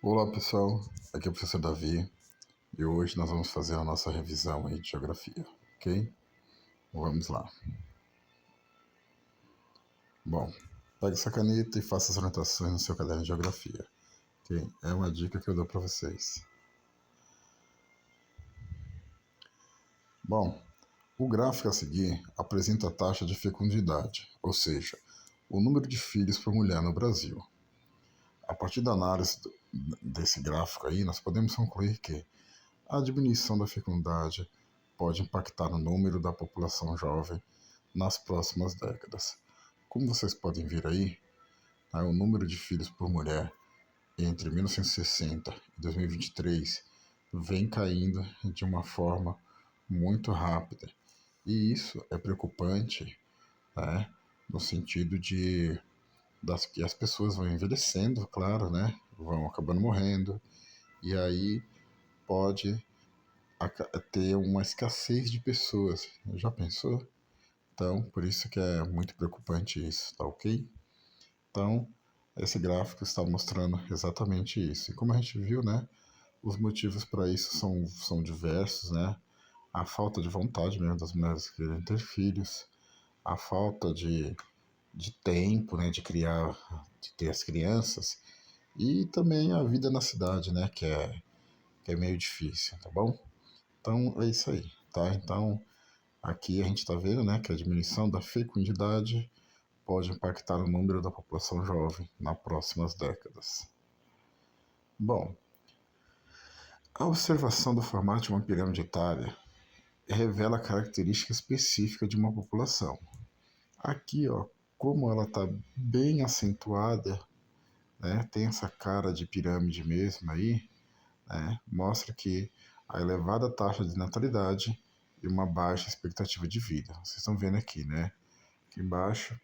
Olá pessoal, aqui é o professor Davi e hoje nós vamos fazer a nossa revisão aí de geografia, ok? Vamos lá. Bom, pegue essa caneta e faça as anotações no seu caderno de geografia, ok? É uma dica que eu dou para vocês. Bom, o gráfico a seguir apresenta a taxa de fecundidade, ou seja, o número de filhos por mulher no Brasil. A partir da análise desse gráfico aí, nós podemos concluir que a diminuição da fecundidade pode impactar no número da população jovem nas próximas décadas. Como vocês podem ver aí, o número de filhos por mulher entre 1960 e 2023 vem caindo de uma forma muito rápida. E isso é preocupante, né, no sentido que as pessoas vão envelhecendo, claro, né, vão acabando morrendo, e aí pode ter uma escassez de pessoas. Já pensou? Então, por isso que é muito preocupante isso, tá ok? Então, esse gráfico está mostrando exatamente isso. E como a gente viu, né, os motivos para isso são diversos, né? A falta de vontade mesmo das mulheres quererem ter filhos, a falta de tempo, né, de criar, de ter as crianças, e também a vida na cidade, né, que é meio difícil, tá bom? Então, é isso aí, tá? Então, aqui a gente está vendo, né, que a diminuição da fecundidade pode impactar o número da população jovem nas próximas décadas. Bom, a observação do formato de uma pirâmide etária revela a característica específica de uma população. Aqui, ó, como ela está bem acentuada, né, tem essa cara de pirâmide mesmo aí, né, mostra que a elevada taxa de natalidade e uma baixa expectativa de vida. Vocês estão vendo aqui, né? Aqui embaixo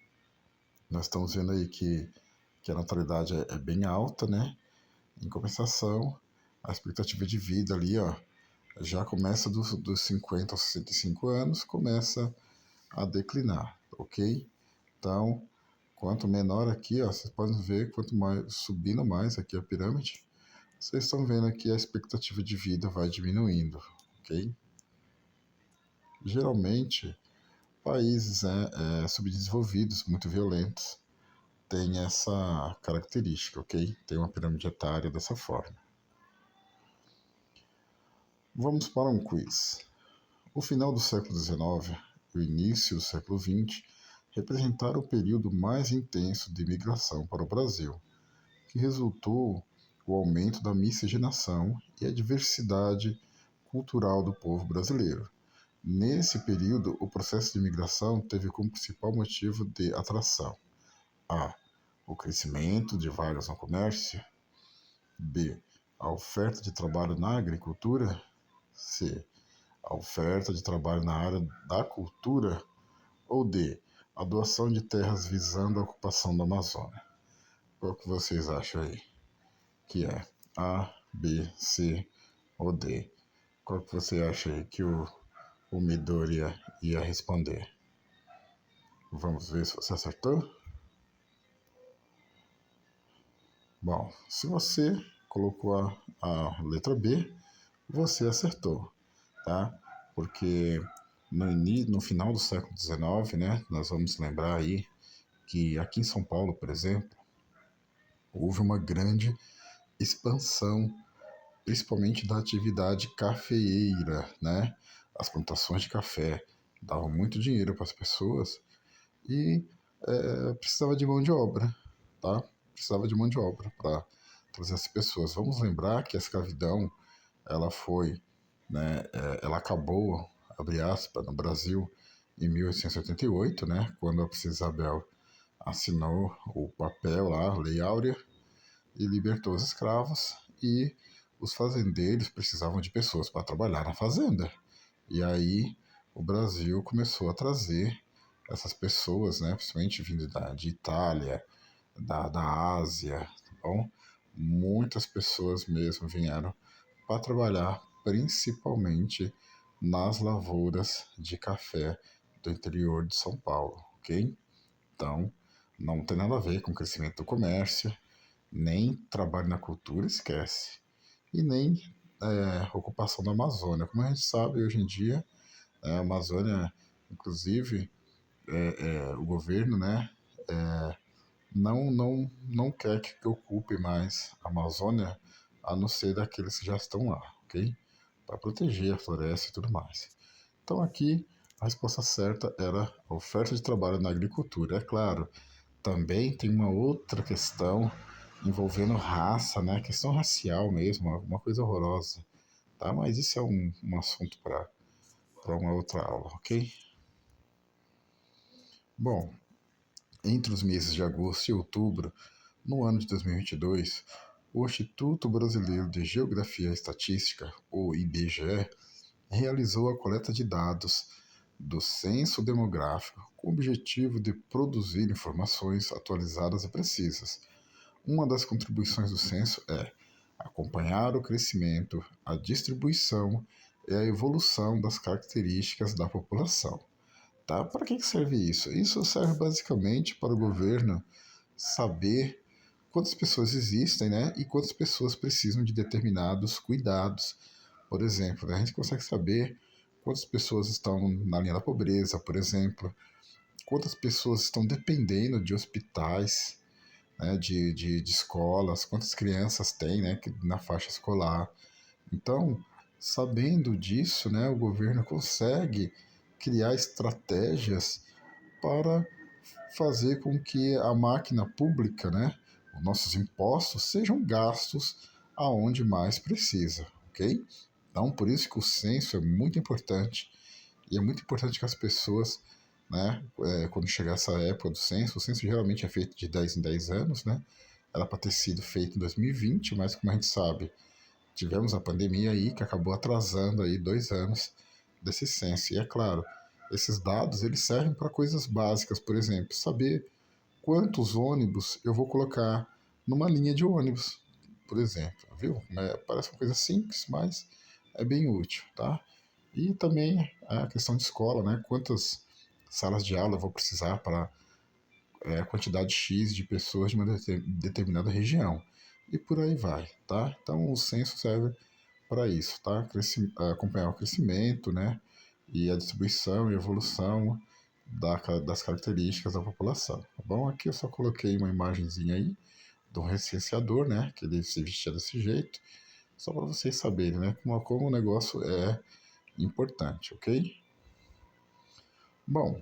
nós estamos vendo aí que a natalidade é bem alta, né? Em compensação, a expectativa de vida ali, ó, já começa dos 50 aos 65 anos, começa a declinar, ok? Então, quanto menor aqui, ó, vocês podem ver, quanto mais subindo mais aqui a pirâmide, vocês estão vendo aqui a expectativa de vida vai diminuindo, ok? Geralmente, países subdesenvolvidos, muito violentos, têm essa característica, ok? Tem uma pirâmide etária dessa forma. Vamos para um quiz. O final do século XIX e o início do século XX representaram o período mais intenso de imigração para o Brasil, que resultou o aumento da miscigenação e a diversidade cultural do povo brasileiro. Nesse período, o processo de imigração teve como principal motivo de atração a. O crescimento de vagas no comércio, b. A oferta de trabalho na agricultura, c. A oferta de trabalho na área da cultura, ou d. A doação de terras visando a ocupação da Amazônia. Qual que vocês acham aí? Que é A, B, C ou D? Qual que você acha aí que o Midori ia responder? Vamos ver se você acertou? Bom, se você colocou a letra B, você acertou, tá? Porque no final do século XIX, né, nós vamos lembrar aí que aqui em São Paulo, por exemplo, houve uma grande expansão, principalmente da atividade cafeeira, né? As plantações de café davam muito dinheiro para as pessoas e precisava de mão de obra, tá? Precisava de mão de obra para trazer as pessoas. Vamos lembrar que a escravidão, ela foi, né? Ela acabou, abre aspas, no Brasil em 1888, né? Quando a princesa Isabel assinou o papel lá, a Lei Áurea, e libertou os escravos, e os fazendeiros precisavam de pessoas para trabalhar na fazenda. E aí o Brasil começou a trazer essas pessoas, né, principalmente vindo de Itália, da Ásia, tá bom? Muitas pessoas mesmo vieram para trabalhar principalmente nas lavouras de café do interior de São Paulo, ok? Então, não tem nada a ver com o crescimento do comércio, nem trabalho na cultura, esquece, e nem ocupação da Amazônia. Como a gente sabe hoje em dia, a Amazônia, inclusive, o governo, né, não quer que ocupe mais a Amazônia, a não ser daqueles que já estão lá, ok? Para proteger a floresta e tudo mais. Então aqui a resposta certa era a oferta de trabalho na agricultura. É claro, também tem uma outra questão envolvendo raça, né? Questão racial mesmo, uma coisa horrorosa, tá? Mas isso é um assunto para uma outra aula, ok? Bom, entre os meses de agosto e outubro, no ano de 2022, o Instituto Brasileiro de Geografia e Estatística, o IBGE, realizou a coleta de dados do censo demográfico com o objetivo de produzir informações atualizadas e precisas. Uma das contribuições do censo é acompanhar o crescimento, a distribuição e a evolução das características da população. Tá? Para que serve isso? Isso serve basicamente para o governo saber quantas pessoas existem, né, e quantas pessoas precisam de determinados cuidados. Por exemplo, né, a gente consegue saber quantas pessoas estão na linha da pobreza, por exemplo, quantas pessoas estão dependendo de hospitais, né, de escolas, quantas crianças tem, né, na faixa escolar. Então, sabendo disso, né, o governo consegue criar estratégias para fazer com que a máquina pública, né, os nossos impostos, sejam gastos aonde mais precisa, ok? Então, por isso que o censo é muito importante e é muito importante que as pessoas, né, quando chegar essa época do censo, o censo geralmente é feito de 10 em 10 anos, né? Era para ter sido feito em 2020, mas como a gente sabe, tivemos a pandemia aí que acabou atrasando aí 2 anos desse censo. E é claro, esses dados eles servem para coisas básicas, por exemplo, saber quantos ônibus eu vou colocar numa linha de ônibus, por exemplo, viu? Parece uma coisa simples, mas é bem útil, tá? E também a questão de escola, né? Quantas salas de aula eu vou precisar para a quantidade X de pessoas de uma determinada região. E por aí vai, tá? Então o censo serve para isso, tá? Acompanhar o crescimento, né? E a distribuição e evolução das características da população, tá bom? Aqui eu só coloquei uma imagenzinha aí do recenseador, né? Que ele se vestia desse jeito, só para vocês saberem, né? Como o negócio é importante, ok? Bom,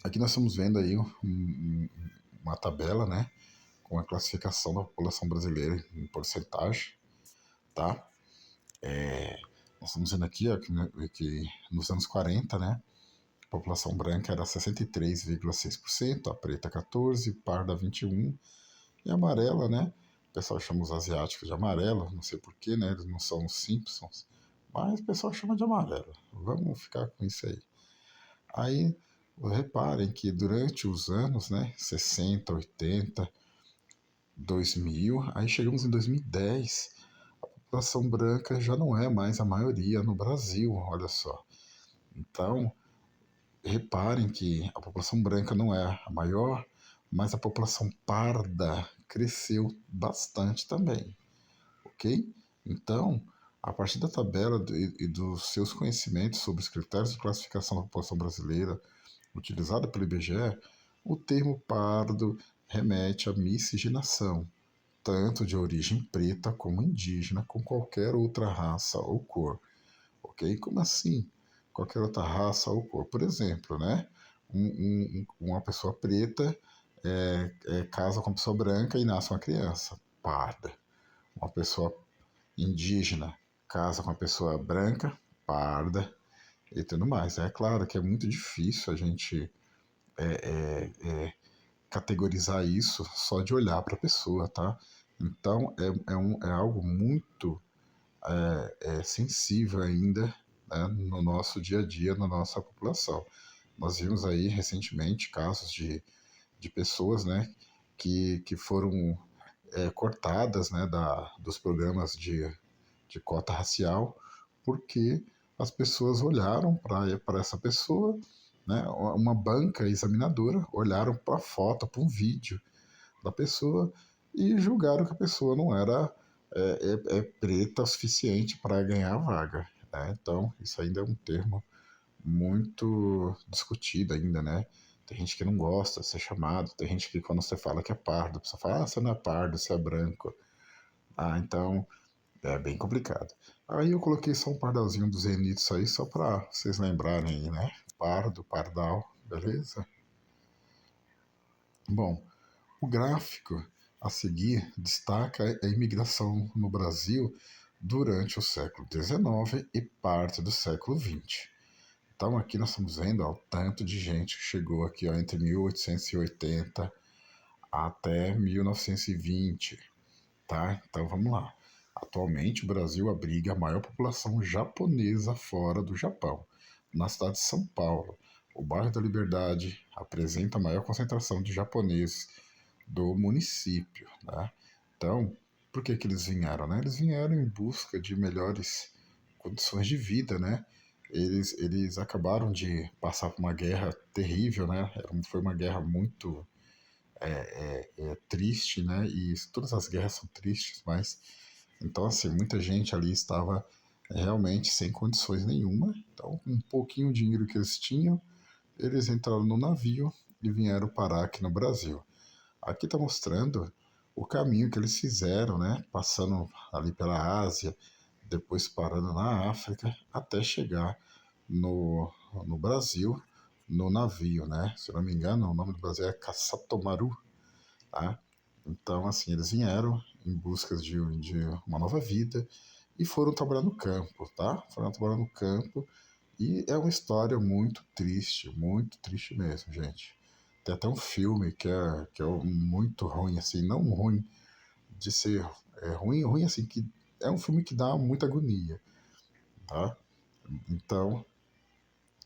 aqui nós estamos vendo aí uma tabela, né? Com a classificação da população brasileira em porcentagem, tá? Nós estamos vendo aqui ó, que nos anos 40, né? A população branca era 63,6%, a preta 14%, parda 21% e a amarela, né? O pessoal chama os asiáticos de amarelo, não sei porquê, né? Eles não são os Simpsons, mas o pessoal chama de amarelo. Vamos ficar com isso aí. Aí, reparem que durante os anos, né? 60, 80, 2000, aí chegamos em 2010, a população branca já não é mais a maioria no Brasil, olha só. Então, reparem que a população branca não é a maior, mas a população parda cresceu bastante também, ok? Então, a partir da tabela e dos seus conhecimentos sobre os critérios de classificação da população brasileira utilizada pelo IBGE, o termo pardo remete à miscigenação, tanto de origem preta como indígena, com qualquer outra raça ou cor, ok? Como assim? Qualquer outra raça ou cor. Por exemplo, né? Uma pessoa preta casa com uma pessoa branca e nasce uma criança parda. Uma pessoa indígena casa com uma pessoa branca, parda e tudo mais. É claro que é muito difícil a gente categorizar isso só de olhar para a pessoa, tá? Então é algo muito sensível ainda, né, no nosso dia a dia, na nossa população. Nós vimos aí recentemente casos de pessoas, né, que foram cortadas, né, dos programas de cota racial, porque as pessoas olharam para essa pessoa, né, uma banca examinadora, olharam para a foto, para um vídeo da pessoa e julgaram que a pessoa não era preta o suficiente para ganhar a vaga. Né? Então, isso ainda é um termo muito discutido ainda, né? Tem gente que não gosta de ser chamado, tem gente que quando você fala que é pardo, a pessoa fala, ah, você não é pardo, você é branco. Ah, então é bem complicado. Aí eu coloquei só um pardalzinho dos Zenitos aí, só para vocês lembrarem aí, né? Pardo, pardal, beleza? Bom, o gráfico a seguir destaca a imigração no Brasil durante o século XIX e parte do século XX. Então aqui nós estamos vendo ó, o tanto de gente que chegou aqui ó, entre 1880 até 1920, tá? Então vamos lá. Atualmente o Brasil abriga a maior população japonesa fora do Japão. Na cidade de São Paulo, o bairro da Liberdade apresenta a maior concentração de japoneses do município, né? Então, por que que eles vieram, né? Eles vieram em busca de melhores condições de vida, né? Eles acabaram de passar por uma guerra terrível, né? Foi uma guerra muito triste, né? E todas as guerras são tristes, mas então assim muita gente ali estava realmente sem condições nenhuma. Então, com um pouquinho de dinheiro que eles tinham, eles entraram no navio e vieram parar aqui no Brasil. Aqui está mostrando o caminho que eles fizeram, né? Passando ali pela Ásia, depois parando na África, até chegar no, no Brasil, no navio, né? Se eu não me engano, o nome do Brasil é Caçatomaru, tá? Então, assim, eles vieram em busca de uma nova vida e foram trabalhar no campo, tá? Foram trabalhar no campo e é uma história muito triste mesmo, gente. Tem até um filme que é muito ruim, assim, não ruim de ser ruim assim, que é um filme que dá muita agonia, tá? Então,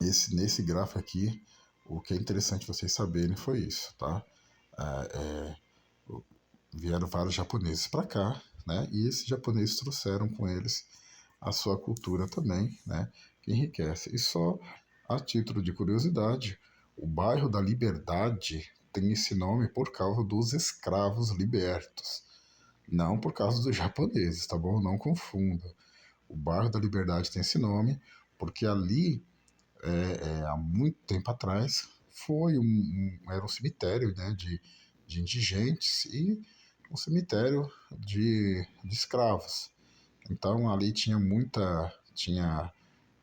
nesse gráfico aqui, o que é interessante vocês saberem foi isso, tá? É, vieram vários japoneses para cá, né? E esses japoneses trouxeram com eles a sua cultura também, né? Que enriquece. E só a título de curiosidade, o bairro da Liberdade tem esse nome por causa dos escravos libertos, não por causa dos japoneses, tá bom? Não confunda. O bairro da Liberdade tem esse nome porque ali, há muito tempo atrás, era um cemitério, né, de indigentes e um cemitério de escravos. Então ali tinha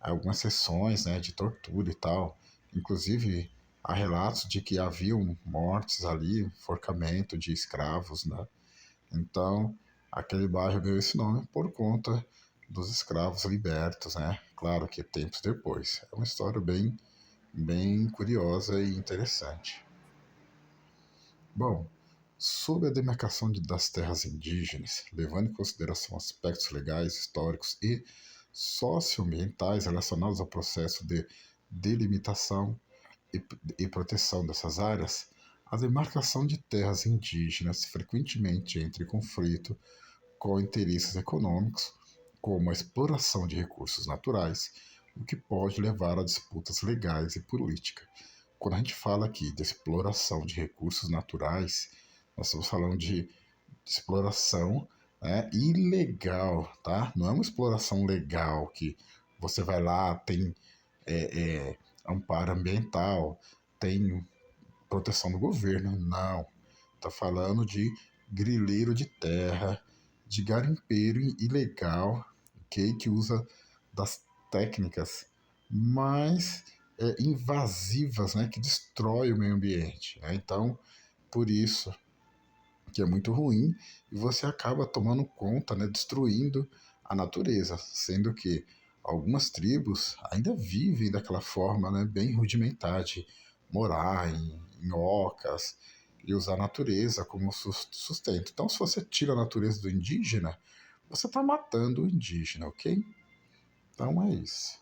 algumas sessões, né, de tortura e tal. Inclusive há relatos de que haviam mortes ali, enforcamento de escravos, né? Então aquele bairro ganhou esse nome por conta dos escravos libertos, né? Claro que tempos depois. É uma história bem curiosa e interessante. Bom, sob a demarcação das terras indígenas, levando em consideração aspectos legais, históricos e socioambientais relacionados ao processo de delimitação e, e proteção dessas áreas, a demarcação de terras indígenas frequentemente entra em conflito com interesses econômicos, como a exploração de recursos naturais, o que pode levar a disputas legais e políticas. Quando a gente fala aqui de exploração de recursos naturais, nós estamos falando de exploração, né, ilegal, tá? Não é uma exploração legal que você vai lá, tem amparo ambiental, tem proteção do governo, não. Está falando de grileiro de terra, de garimpeiro ilegal, okay, que usa das técnicas mais invasivas, né, que destrói o meio ambiente. Né? Então, por isso que é muito ruim e você acaba tomando conta, né, destruindo a natureza, sendo que algumas tribos ainda vivem daquela forma, né, bem rudimentar de morar em ocas e usar a natureza como sustento. Então, se você tira a natureza do indígena, você está matando o indígena, ok? Então é isso.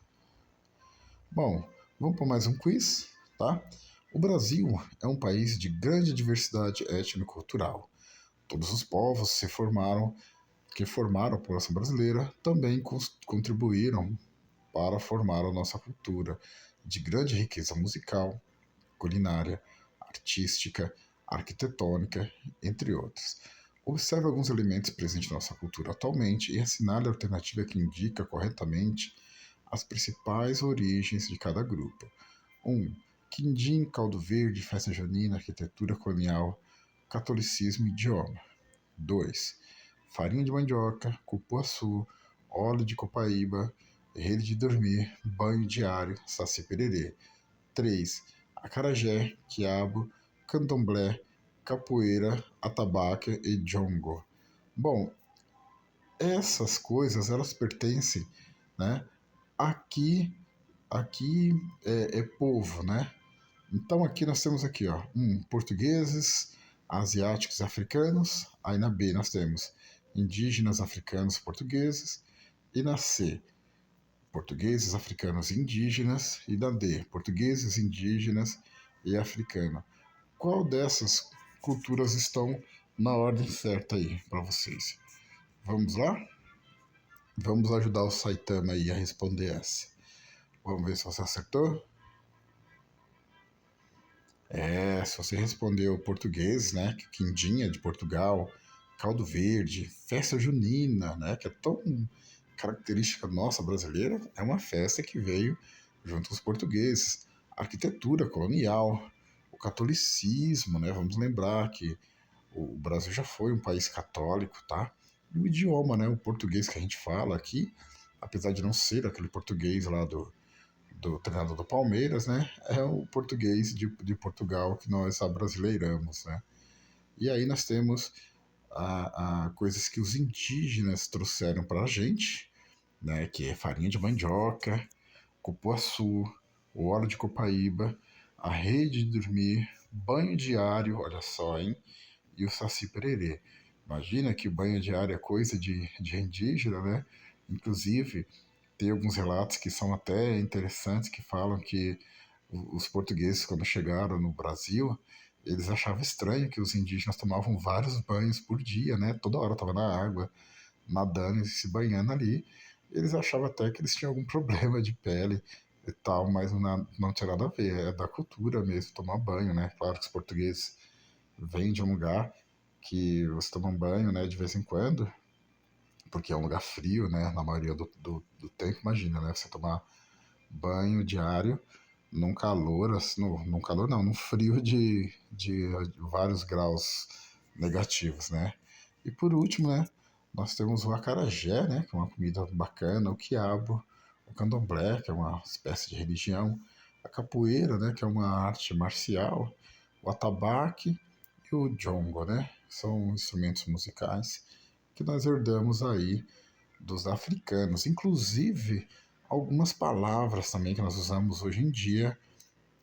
Bom, vamos para mais um quiz, tá? O Brasil é um país de grande diversidade étnico-cultural. Todos os povos que formaram a população brasileira também contribuíram para formar a nossa cultura de grande riqueza musical, culinária, artística, arquitetônica, entre outros. Observe alguns elementos presentes na nossa cultura atualmente e assinale a alternativa que indica corretamente as principais origens de cada grupo. 1. Quindim, caldo verde, festa junina, arquitetura colonial, catolicismo e idioma. 2. Farinha de mandioca, cupuaçu, óleo de copaíba, rede de dormir, banho diário, saci pererê. 3. Acarajé, quiabo, candomblé, capoeira, atabaque e jongo. Bom, essas coisas elas pertencem, né? Aqui, aqui é povo, né? Então aqui nós temos aqui, ó, portugueses, asiáticos e africanos. Aí na B nós temos indígenas, africanos, portugueses. E na C, portugueses, africanos e indígenas. E na D, portugueses, indígenas e africanos. Qual dessas culturas estão na ordem certa aí para vocês? Vamos lá? Vamos ajudar o Saitama aí a responder essa. Vamos ver se você acertou. Se você respondeu português, né? Quindinha de Portugal, caldo verde, festa junina, né? Que é tão característica nossa brasileira, é uma festa que veio junto com os portugueses. A arquitetura colonial, o catolicismo, né? Vamos lembrar que o Brasil já foi um país católico, tá? E o idioma, né? O português que a gente fala aqui, apesar de não ser aquele português lá do treinador do Palmeiras, né? É o português de Portugal que nós abrasileiramos, né? E aí nós temos coisas que os indígenas trouxeram para a gente, né? Que é farinha de mandioca, cupuaçu, o óleo de copaíba, a rede de dormir, banho diário, olha só, hein? E o saci pererê. Imagina que o banho diário é coisa de indígena, né? Inclusive, tem alguns relatos que são até interessantes, que falam que os portugueses, quando chegaram no Brasil, eles achavam estranho que os indígenas tomavam vários banhos por dia, né? Toda hora estava na água, nadando e se banhando ali. Eles achavam até que eles tinham algum problema de pele e tal, mas não tinha nada a ver, é da cultura mesmo, tomar banho, né? Claro que os portugueses vêm de um lugar que você toma um banho, né, de vez em quando, porque é um lugar frio, né, na maioria do tempo, imagina, né, você tomar banho diário num calor, assim, num calor não, num frio de vários graus negativos, né. E por último, né, nós temos o acarajé, né, que é uma comida bacana, o quiabo, o candomblé, que é uma espécie de religião, a capoeira, né, que é uma arte marcial, o atabaque e o jongo, né, são instrumentos musicais que nós herdamos aí dos africanos. Inclusive, algumas palavras também que nós usamos hoje em dia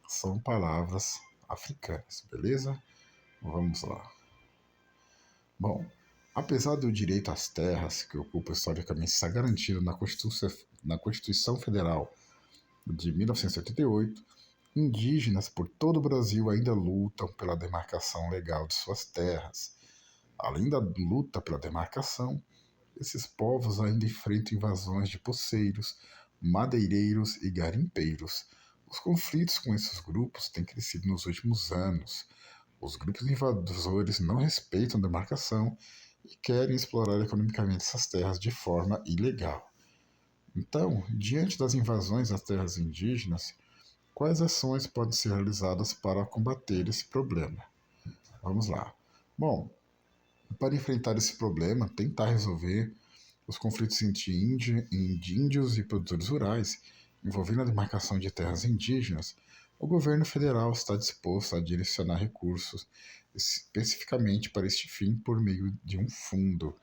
são palavras africanas, beleza? Vamos lá. Bom, apesar do direito às terras, que ocupa historicamente, está garantido na Constituição Federal de 1988, indígenas por todo o Brasil ainda lutam pela demarcação legal de suas terras. Além da luta pela demarcação, esses povos ainda enfrentam invasões de poceiros, madeireiros e garimpeiros. Os conflitos com esses grupos têm crescido nos últimos anos. Os grupos invasores não respeitam a demarcação e querem explorar economicamente essas terras de forma ilegal. Então, diante das invasões às terras indígenas, quais ações podem ser realizadas para combater esse problema? Vamos lá. Bom, para enfrentar esse problema, tentar resolver os conflitos entre índios e produtores rurais, envolvendo a demarcação de terras indígenas, o governo federal está disposto a direcionar recursos especificamente para este fim por meio de um fundo,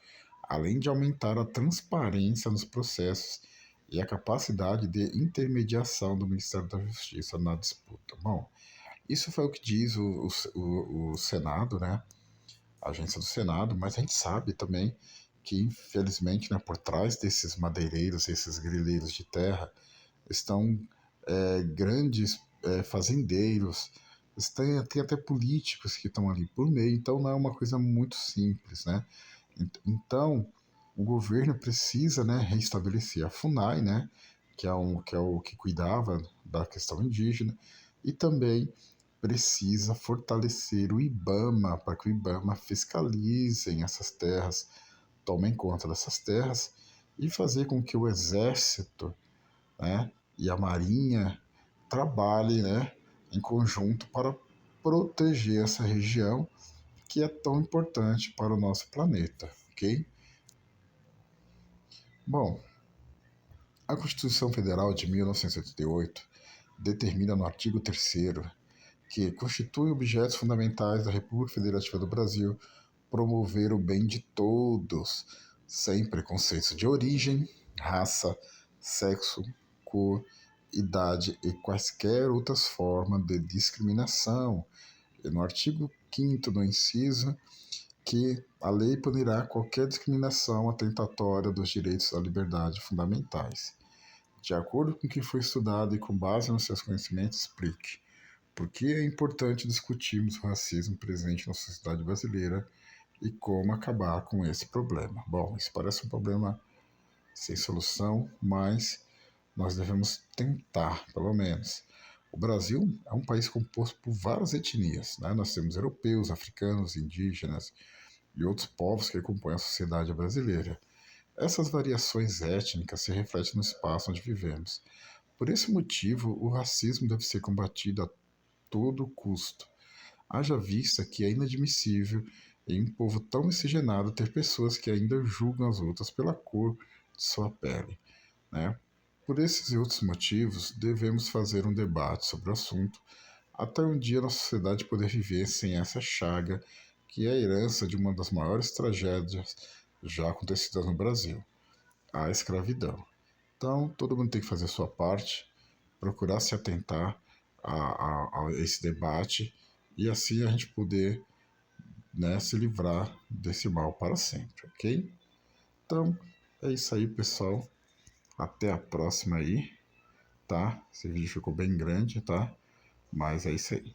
além de aumentar a transparência nos processos e a capacidade de intermediação do Ministério da Justiça na disputa. Bom, isso foi o que diz o Senado, né? A agência do Senado, mas a gente sabe também que, infelizmente, né, por trás desses madeireiros, esses grileiros de terra, estão grandes fazendeiros, tem até políticos que estão ali por meio, então não é uma coisa muito simples, né? Então, o governo precisa, né, reestabelecer a FUNAI, né, que é o que cuidava da questão indígena, e também precisa fortalecer o IBAMA para que o IBAMA fiscalize essas terras, tomem conta dessas terras e fazer com que o Exército, né, e a Marinha trabalhem, né, em conjunto para proteger essa região que é tão importante para o nosso planeta, ok? Bom, a Constituição Federal de 1988 determina no artigo 3º que constitui objetos fundamentais da República Federativa do Brasil promover o bem de todos, sem preconceitos de origem, raça, sexo, cor, idade e quaisquer outras formas de discriminação. E no artigo 5º do inciso, que a lei punirá qualquer discriminação atentatória dos direitos à liberdade fundamentais. De acordo com o que foi estudado e com base nos seus conhecimentos, explique por que é importante discutirmos o racismo presente na sociedade brasileira e como acabar com esse problema. Bom, isso parece um problema sem solução, mas nós devemos tentar, pelo menos. O Brasil é um país composto por várias etnias, né? Nós temos europeus, africanos, indígenas e outros povos que compõem a sociedade brasileira. Essas variações étnicas se refletem no espaço onde vivemos. Por esse motivo, o racismo deve ser combatido a todo custo. Haja vista que é inadmissível em um povo tão miscigenado ter pessoas que ainda julgam as outras pela cor de sua pele, né? Por esses e outros motivos, devemos fazer um debate sobre o assunto até um dia nossa sociedade poder viver sem essa chaga que é a herança de uma das maiores tragédias já acontecidas no Brasil, a escravidão. Então, todo mundo tem que fazer a sua parte, procurar se atentar a esse debate e assim a gente poder, né, se livrar desse mal para sempre, ok? Então, é isso aí, pessoal. Até a próxima aí, tá? Esse vídeo ficou bem grande, tá? Mas é isso aí.